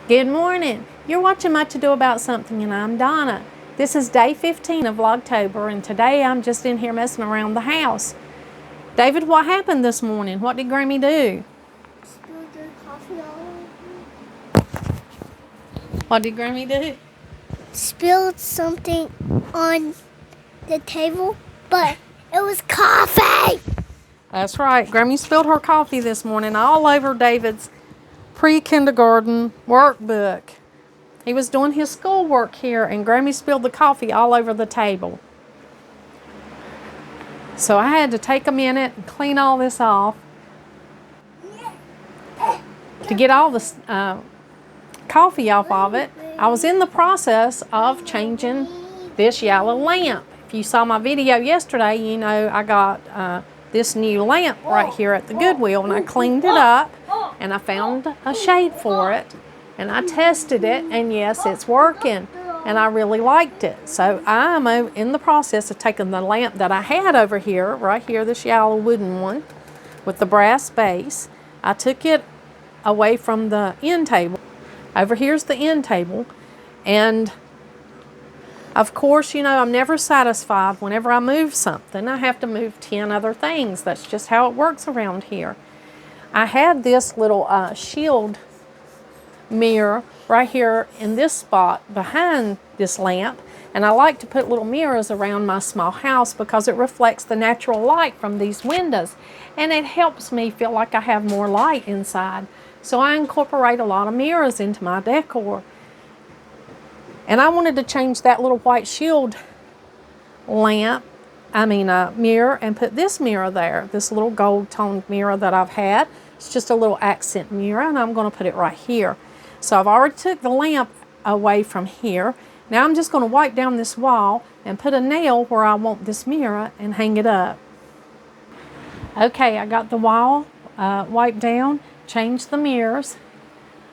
Good morning. You're watching Much Ado About Something, and I'm Donna. This is day 15 of Vlogtober, and today I'm just in here messing around the house. David, what happened this morning? What did Grammy do? Spilled your coffee all over. What did Grammy do? Spilled something on the table, but it was coffee. That's right. Grammy spilled her coffee this morning all over David's pre-kindergarten workbook. He was doing his schoolwork here, and Grammy spilled the coffee all over the table. So I had to take a minute and clean all this off to get all the coffee off of it. I was in the process of changing this yellow lamp. If you saw my video yesterday, you know I got this new lamp right here at the Goodwill, and I cleaned it up and I found a shade for it, and I tested it, and yes, it's working, and I really liked it. So I'm in the process of taking the lamp that I had over here, right here, this yellow wooden one with the brass base. I took it away from the end table. Over here's the end table, and of course, you know, I'm never satisfied. Whenever I move something, I have to move 10 other things. That's just how it works around here. I had this little shield mirror right here in this spot behind this lamp, and I like to put little mirrors around my small house because it reflects the natural light from these windows, and it helps me feel like I have more light inside. So I incorporate a lot of mirrors into my decor. And I wanted to change that little white shield mirror, and put this mirror there, this little gold toned mirror that I've had. It's just a little accent mirror, and I'm going to put it right here. So I've already took the lamp away from here. Now I'm just going to wipe down this wall and put a nail where I want this mirror and hang it up. Okay, I got the wall wiped down, changed the mirrors.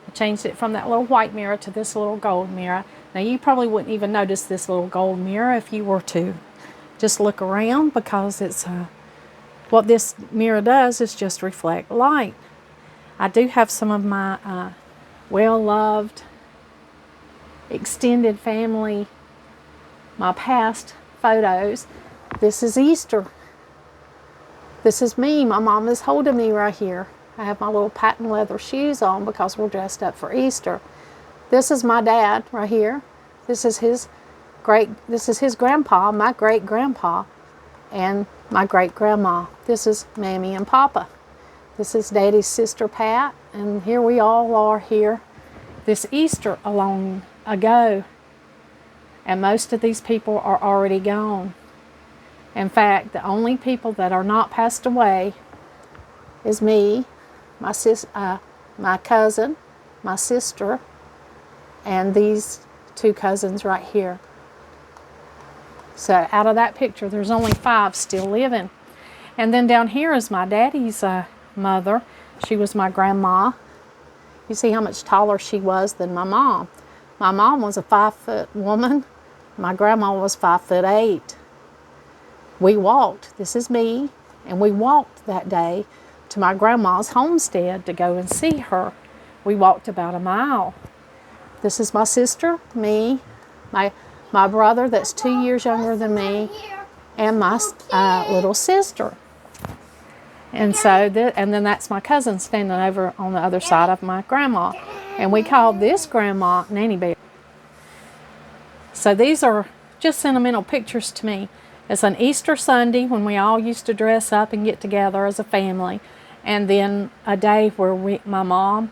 I changed it from that little white mirror to this little gold mirror. Now you probably wouldn't even notice this little gold mirror if you were to just look around, because it's what this mirror does is just reflect light. I do have some of my well-loved extended family, my past photos. This is Easter. This is me. My mom is holding me right here. I have my little patent leather shoes on because we're dressed up for Easter. This is my dad right here. This is his grandpa, my great-grandpa, and my great-grandma. This is Mammy and Papa. This is Daddy's sister Pat, and here we all are here this Easter a long ago. And most of these people are already gone. In fact, the only people that are not passed away is me, my cousin, my sister, and these two cousins right here. So out of that picture, there's only 5 still living. And then down here is my daddy's mother. She was my grandma. You see how much taller she was than my mom. My mom was a 5-foot woman. My grandma was 5'8". We walked. This is me. And we walked that day to my grandma's homestead to go and see her. We walked about a mile. This is my sister, me, my brother that's 2 years younger than me, and my little sister. And so, and then that's my cousin standing over on the other side of my grandma. And we called this grandma Nanny Bear. So these are just sentimental pictures to me. It's an Easter Sunday when we all used to dress up and get together as a family. And then a day where my mom,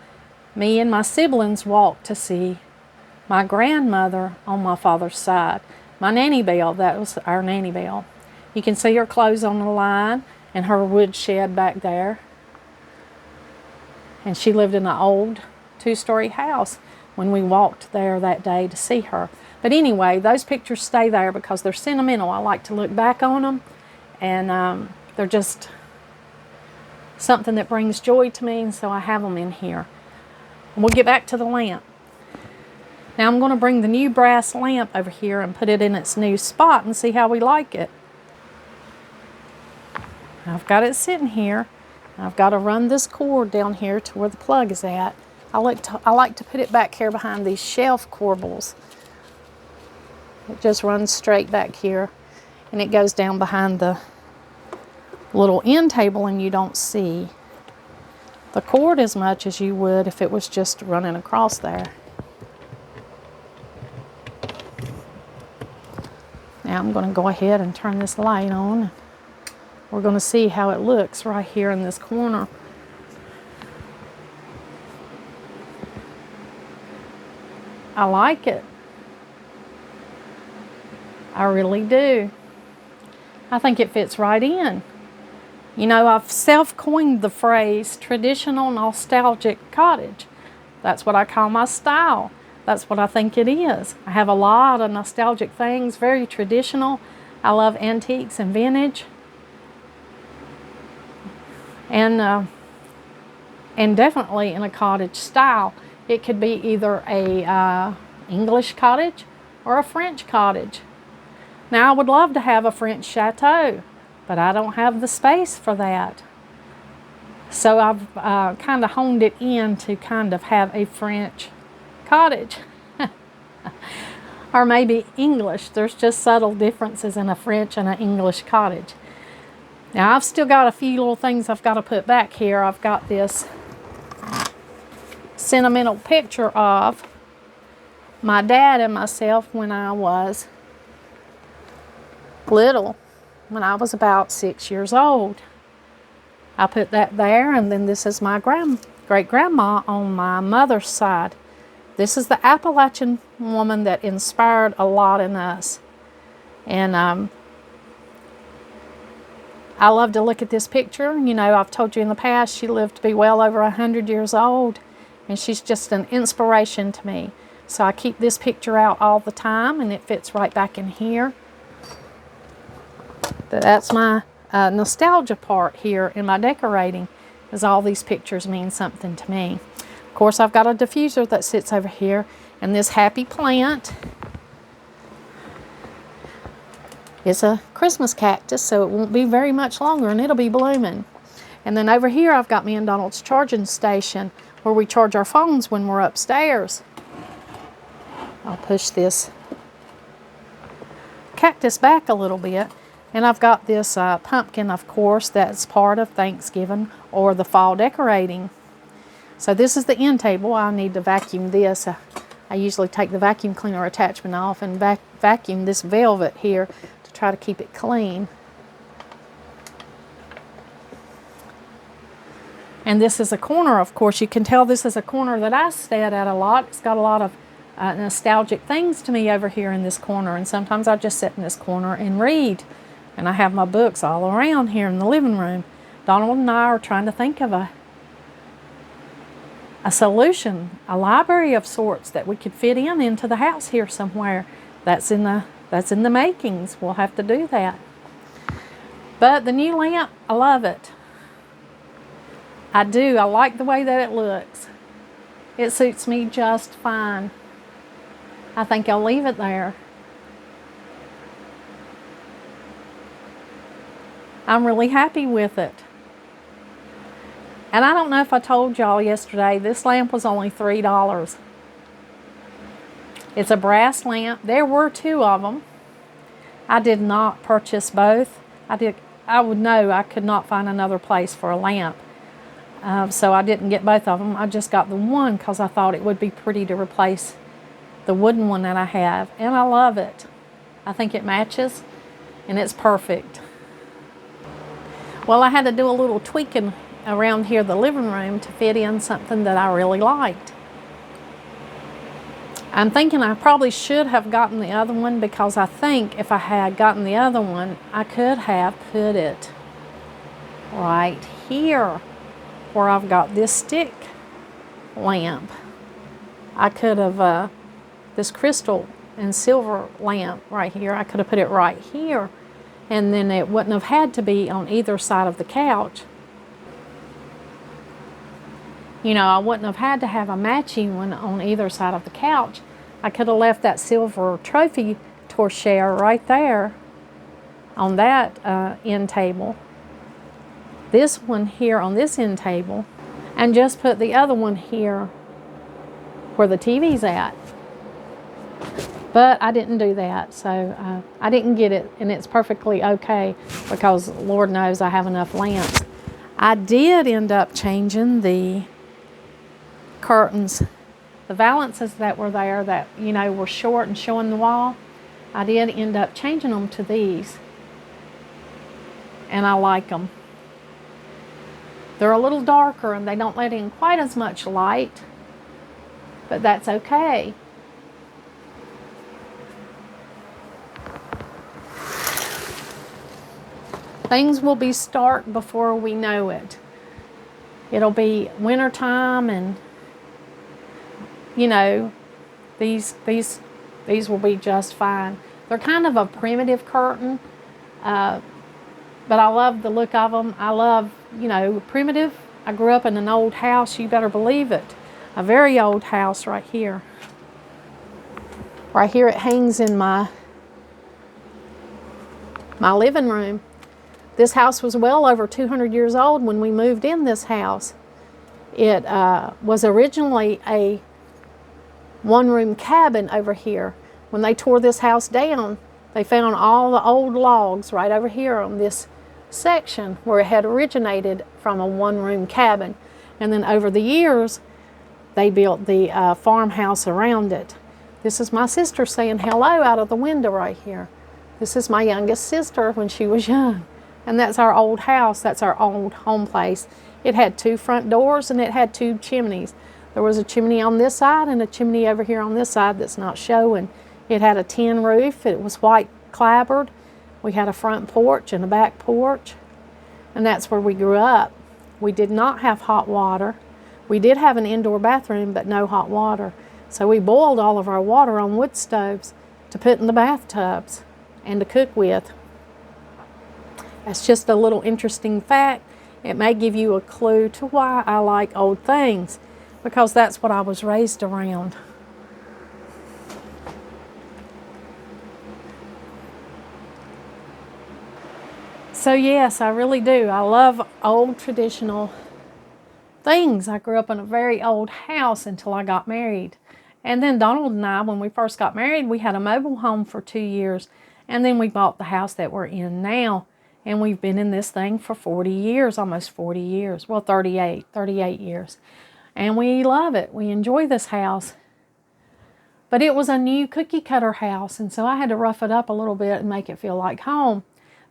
me and my siblings walked to see my grandmother on my father's side. My Nanny Belle, that was our Nanny Belle. You can see her clothes on the line and her wood shed back there. And she lived in an old 2-story house when we walked there that day to see her. But anyway, those pictures stay there because they're sentimental. I like to look back on them, and they're just something that brings joy to me, and so I have them in here. And we'll get back to the lamp. Now I'm going to bring the new brass lamp over here and put it in its new spot and see how we like it. I've got it sitting here. I've got to run this cord down here to where the plug is at I like to put it back here behind these shelf corbels. It just runs straight back here, and it goes down behind the little end table, and you don't see the cord as much as you would if it was just running across there. Now I'm going to go ahead and turn this light on. We're going to see how it looks right here in this corner. I like it. I really do. I think it fits right in. You know, I've self-coined the phrase traditional nostalgic cottage. That's what I call my style. That's what I think it is. I have a lot of nostalgic things, very traditional. I love antiques and vintage. And definitely in a cottage style. It could be either a English cottage or a French cottage. Now, I would love to have a French chateau, but I don't have the space for that. So I've kind of honed it in to kind of have a French cottage. Or maybe English. There's just subtle differences in a French and an English cottage. Now, I've still got a few little things I've got to put back here. I've got this sentimental picture of my dad and myself when I was little, when I was about 6 years old. I put that there, and then this is my great-grandma on my mother's side. This is the Appalachian woman that inspired a lot in us. And I love to look at this picture. You know, I've told you in the past, she lived to be well over 100 years old, and she's just an inspiration to me. So I keep this picture out all the time, and it fits right back in here. That's my nostalgia part here in my decorating, is all these pictures mean something to me. Of course, I've got a diffuser that sits over here, and this happy plant is a Christmas cactus, so it won't be very much longer, and it'll be blooming. And then over here, I've got me and Donald's charging station, where we charge our phones when we're upstairs. I'll push this cactus back a little bit. And I've got this pumpkin, of course, that's part of Thanksgiving or the fall decorating. So this is the end table. I need to vacuum this. I usually take the vacuum cleaner attachment off and vacuum this velvet here to try to keep it clean. And this is a corner, of course. You can tell this is a corner that I stay at a lot. It's got a lot of nostalgic things to me over here in this corner. And sometimes I just sit in this corner and read. And I have my books all around here in the living room. Donald and I are trying to think of a solution, a library of sorts that we could fit into the house here somewhere. That's in the makings. We'll have to do that. But the new lamp, I love it. I do. I like the way that it looks. It suits me just fine. I think I'll leave it there. I'm really happy with it. And I don't know if I told y'all yesterday, this lamp was only $3. It's a brass lamp. There were two of them. I did not purchase both. I would know I could not find another place for a lamp. So I didn't get both of them. I just got the one because I thought it would be pretty to replace the wooden one that I have. And I love it. I think it matches and it's perfect. Well, I had to do a little tweaking around here, the living room, to fit in something that I really liked. I'm thinking I probably should have gotten the other one, because I think if I had gotten the other one, I could have put it right here where I've got this stick lamp. I could have, this crystal and silver lamp right here, I could have put it right here, and then it wouldn't have had to be on either side of the couch. You know, I wouldn't have had to have a matching one on either side of the couch. I could have left that silver trophy torchère right there on that end table. This one here on this end table, and just put the other one here where the TV's at. But I didn't do that, so I didn't get it, and it's perfectly okay because Lord knows I have enough lamps. I did end up changing the curtains, the valances that were there that, you know, were short and showing the wall. I did end up changing them to these, and I like them. They're a little darker and they don't let in quite as much light, but that's okay. Things will be stark before we know it. It'll be winter time, and you know, these will be just fine. They're kind of a primitive curtain, but I love the look of them. I love, you know, primitive. I grew up in an old house, you better believe it. A very old house right here. Right here it hangs in my living room. This house was well over 200 years old when we moved in this house. It was originally a one-room cabin over here. When they tore this house down, they found all the old logs right over here on this section where it had originated from a one-room cabin. And then over the years, they built the farmhouse around it. This is my sister saying hello out of the window right here. This is my youngest sister when she was young. And that's our old house. That's our old home place. It had 2 front doors and it had 2 chimneys. There was a chimney on this side and a chimney over here on this side that's not showing. It had a tin roof. It was white clapboard. We had a front porch and a back porch. And that's where we grew up. We did not have hot water. We did have an indoor bathroom, but no hot water. So we boiled all of our water on wood stoves to put in the bathtubs and to cook with. That's just a little interesting fact. It may give you a clue to why I like old things, because that's what I was raised around. So yes, I really do. I love old traditional things. I grew up in a very old house until I got married. And then Donald and I, when we first got married, we had a mobile home for 2 years. And then we bought the house that we're in now. And we've been in this thing for 40 years, almost 40 years. Well, 38 years. And we love it. We enjoy this house. But it was a new cookie cutter house, and so I had to rough it up a little bit and make it feel like home.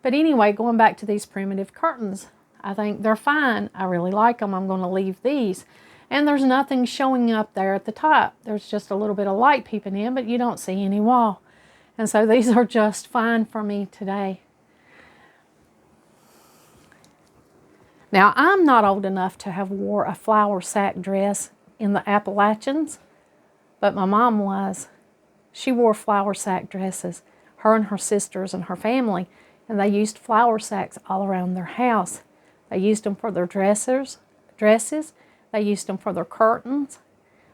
But anyway, going back to these primitive curtains, I think they're fine. I really like them. I'm going to leave these. And there's nothing showing up there at the top. There's just a little bit of light peeping in, but you don't see any wall. And so these are just fine for me today. Now, I'm not old enough to have wore a flour sack dress in the Appalachians, but my mom was. She wore flour sack dresses, her and her sisters and her family, and they used flour sacks all around their house. They used them for their dresses, they used them for their curtains,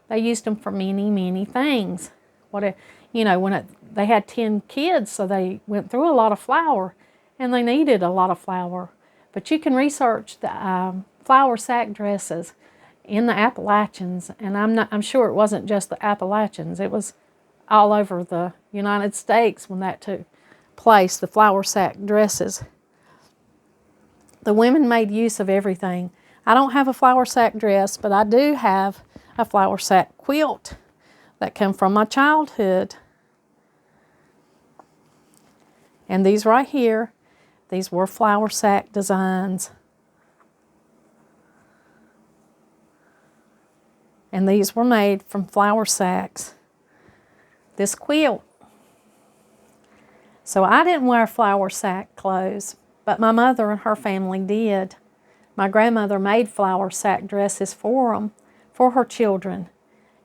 they used them for many, many things. They had 10 kids, so they went through a lot of flour, and they needed a lot of flour. But you can research the flour sack dresses in the Appalachians, and I'm sure it wasn't just the Appalachians. It was all over the United States when that took place, the flour sack dresses. The women made use of everything. I don't have a flour sack dress, but I do have a flour sack quilt that came from my childhood. And these right here, these were flour sack designs. And these were made from flour sacks. This quilt. So I didn't wear flour sack clothes, but my mother and her family did. My grandmother made flour sack dresses for them, for her children.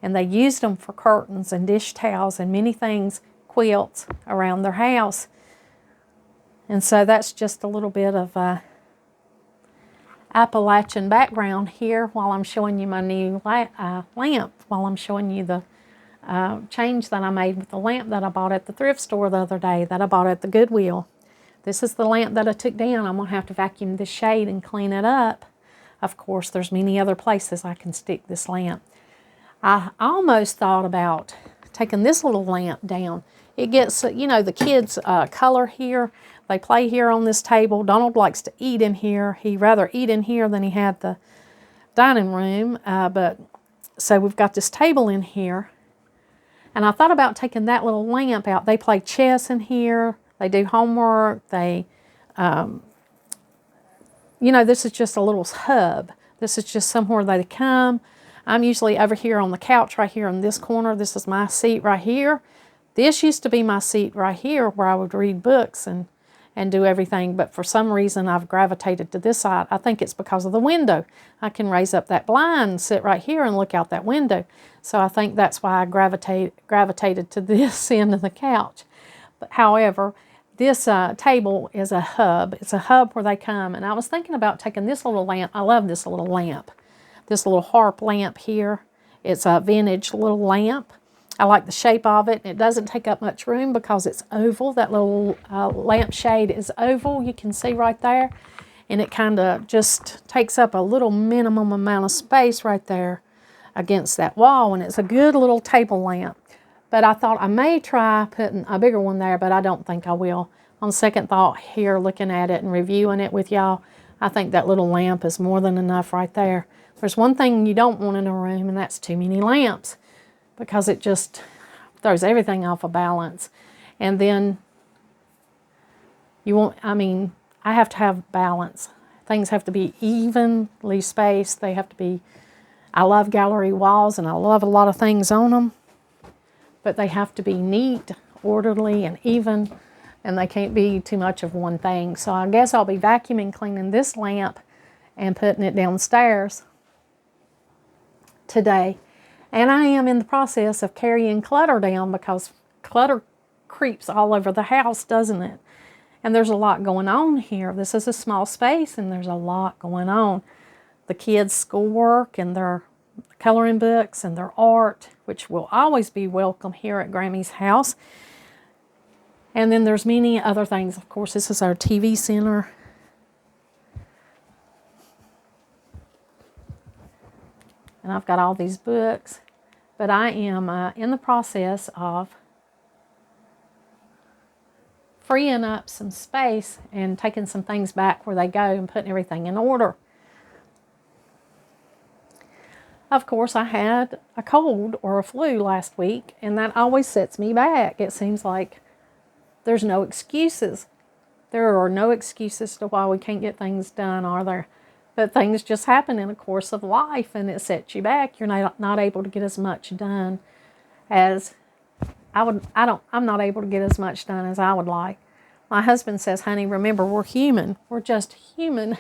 And they used them for curtains and dish towels and many things, quilts, around their house. And so that's just a little bit of Appalachian background here while I'm showing you my new lamp, while I'm showing you the change that I made with the lamp that I bought at the thrift store the other day, that I bought at the Goodwill. This is the lamp that I took down. I'm going to have to vacuum this shade and clean it up. Of course, there's many other places I can stick this lamp. I almost thought about taking this little lamp down. It gets, you know, the kids color here. They play here on this table. Donald likes to eat in here. He'd rather eat in here than he had the dining room. So we've got this table in here. And I thought about taking that little lamp out. They play chess in here. They do homework. They, you know, this is just a little hub. This is just somewhere they come. I'm usually over here on the couch right here in this corner. This is my seat right here. This used to be my seat right here where I would read books and do everything. But for some reason, I've gravitated to this side. I think it's because of the window. I can raise up that blind and sit right here and look out that window. So I think that's why I gravitated to this end of the couch. But however, this table is a hub. It's a hub where they come. And I was thinking about taking this little lamp. I love this little lamp. This little harp lamp here. It's a vintage little lamp. I like the shape of it. It doesn't take up much room because it's oval. That little lamp shade is oval. You can see right there. And it kind of just takes up a little minimum amount of space right there against that wall. And it's a good little table lamp. But I thought I may try putting a bigger one there, but I don't think I will. On second thought here, looking at it and reviewing it with y'all, I think that little lamp is more than enough right there. There's one thing you don't want in a room, and that's too many lamps, because it just throws everything off of balance. And then you won't, I have to have balance. Things have to be evenly spaced. They have to be, I love gallery walls and I love a lot of things on them, but they have to be neat, orderly, and even, and they can't be too much of one thing. So I guess I'll be vacuuming, cleaning this lamp and putting it downstairs today. And I am in the process of carrying clutter down, because clutter creeps all over the house, doesn't it? And there's a lot going on here. This is a small space and there's a lot going on. The kids' schoolwork and their coloring books and their art, which will always be welcome here at Grammy's house. And then there's many other things. Of course, this is our TV center. And I've got all these books. But I am in the process of freeing up some space and taking some things back where they go and putting everything in order. Of course, I had a cold or a flu last week, and that always sets me back. It seems like there's no excuses. There are no excuses to why we can't get things done, are there? But things just happen in the course of life, and it sets you back. You're not able to get as much done as I'm not able to get as much done as I would like. My husband says, honey, remember, we're human. We're just human.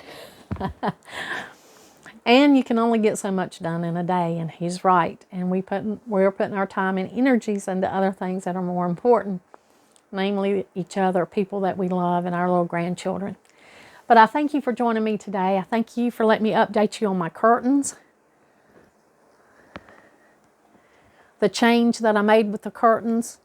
And you can only get so much done in a day, and he's right. And we're putting our time and energies into other things that are more important, namely each other, people that we love, and our little grandchildren. But I thank you for joining me today. I thank you for letting me update you on my curtains. The change that I made with the curtains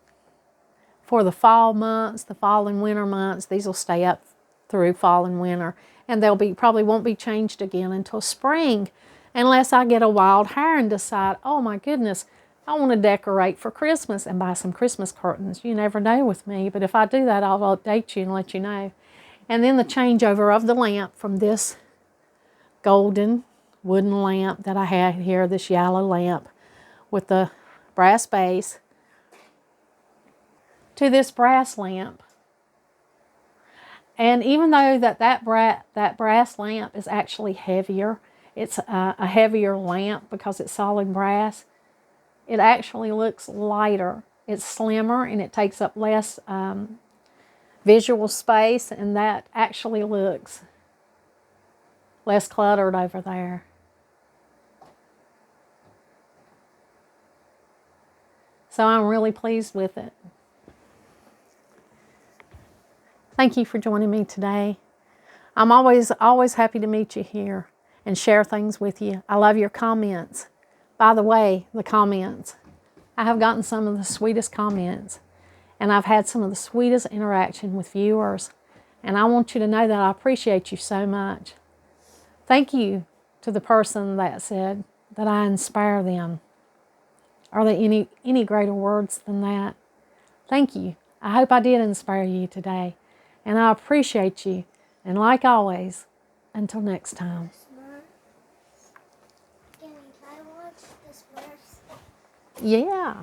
for the fall months, the fall and winter months, these will stay up through fall and winter. And they'll probably won't be changed again until spring, unless I get a wild hair and decide, oh my goodness, I want to decorate for Christmas and buy some Christmas curtains. You never know with me, but if I do that, I'll update you and let you know. And then the changeover of the lamp from this golden wooden lamp that I had here, this yellow lamp with the brass base, to this brass lamp. And even though that brass lamp is actually heavier, it's a heavier lamp because it's solid brass, it actually looks lighter. It's slimmer and it takes up less visual space, and that actually looks less cluttered over there. So I'm really pleased with it. Thank you for joining me today. I'm always happy to meet you here and share things with you. I love your comments. By the way, the comments. I have gotten some of the sweetest comments, and I've had some of the sweetest interaction with viewers. And I want you to know that I appreciate you so much. Thank you to the person that said that I inspire them. Are there any greater words than that? Thank you. I hope I did inspire you today. And I appreciate you. And like always, until next time. Can I watch the Smurfs? Yeah.